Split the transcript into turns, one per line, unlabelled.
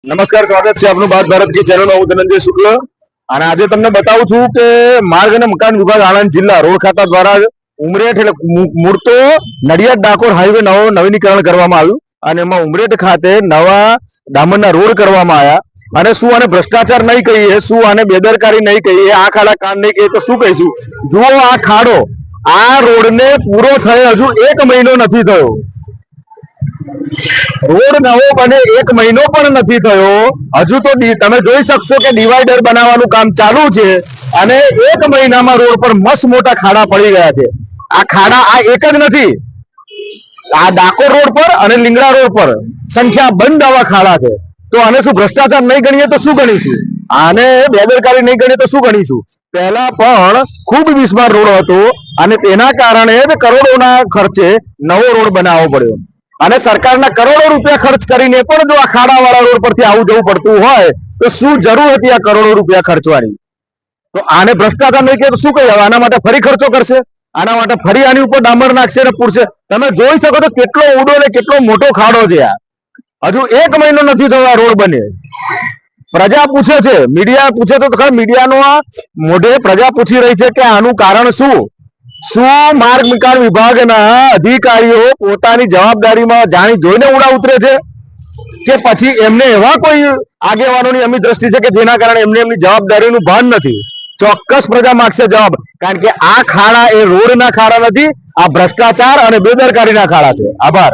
નમસ્કાર, સ્વાગત છે આપનું બાત ભારત કી ચેનલ. હું ધનંજય શુક્લ અને આજે તમને બતાવું છું કે માર્ગ અને મકાન વિભાગ આણંદ જિલ્લા રોડ ખાતા દ્વારા ઉમરેઠ એટલે મૂળ તો નડિયાદ ડાકોર હાઈવે નવીનીકરણ કરવામાં આવ્યું અને એમાં ઉમરેઠ ખાતે નવા ડામરના રોડ કરવામાં આવ્યા. અને શું આને ભ્રષ્ટાચાર નહીં કહીએ, શું આને બેદરકારી નહીં કહીએ, આ ખાડા કાન નહીં કહીએ તો શું કહીશું? જુઓ આ ખાડો, આ રોડને પૂરો થયો હજુ 1 મહિનો નથી થયો. રોડ નવો બને 1 મહિનો પણ નથી થયો. હજુ તો તમે જોઈ શકશો કે ડિવાઈડર બનાવવાનું કામ ચાલુ છે અને 1 મહિનામાં રોડ પર મસ્ત મોટા ખાડા પડી ગયા છે. આ ખાડા આ એક જ નથી, આ ડાકોર રોડ પર અને લીંગડા રોડ પર સંખ્યાબંધ આવા ખાડા છે. તો આને શું ભ્રષ્ટાચાર નહીં ગણીએ તો શું ગણીશું? આને બેદરકારી નહીં ગણીએ તો શું ગણીશું? પહેલા પણ ખૂબ બિસ્માર રોડ હતો અને તેના કારણે જ કરોડોના ખર્ચે નવો રોડ બનાવવો પડ્યો અને સરકારના કરોડો રૂપિયા ખર્ચ કરીને પણ જો આ ખાડાવાળા રોડ પરથી આવું જવું પડતું હોય તો શું જરૂર હતી આ કરોડો રૂપિયા ખર્ચવાની? તો આને ભ્રષ્ટાચાર નહીં કહે તો શું કહે? આના માટે ફરી ખર્ચો કરશે, આના માટે ફરી આની ઉપર ડામર નાખશે ને પૂરશે. તમે જોઈ શકો તો કેટલો ઊંડો ને કેટલો મોટો ખાડો છે. આ હજુ 1 મહિનો નથી થયો આ રોડ બને. પ્રજા પૂછે છે, મીડિયા પૂછે તો ખરા, મીડિયાનો આ મોઢે પ્રજા પૂછી રહી છે કે આનું કારણ શું? શું માર્ગ મકાન વિભાગના અધિકારીઓ પોતાની જવાબદારીમાં જાણી જોઈને ઉડા ઉતરે છે કે પછી એમને એવા કોઈ આગેવાનોની અમી દ્રષ્ટિ છે કે જેના કારણે એમને એમની જવાબદારીનું ભાન નથી? ચોક્કસ પ્રજા માંગશે જવાબ, કારણ કે આ ખાડા એ રોડના ખાડા નથી, આ ભ્રષ્ટાચાર અને બેદરકારીના ખાડા છે. આભાર.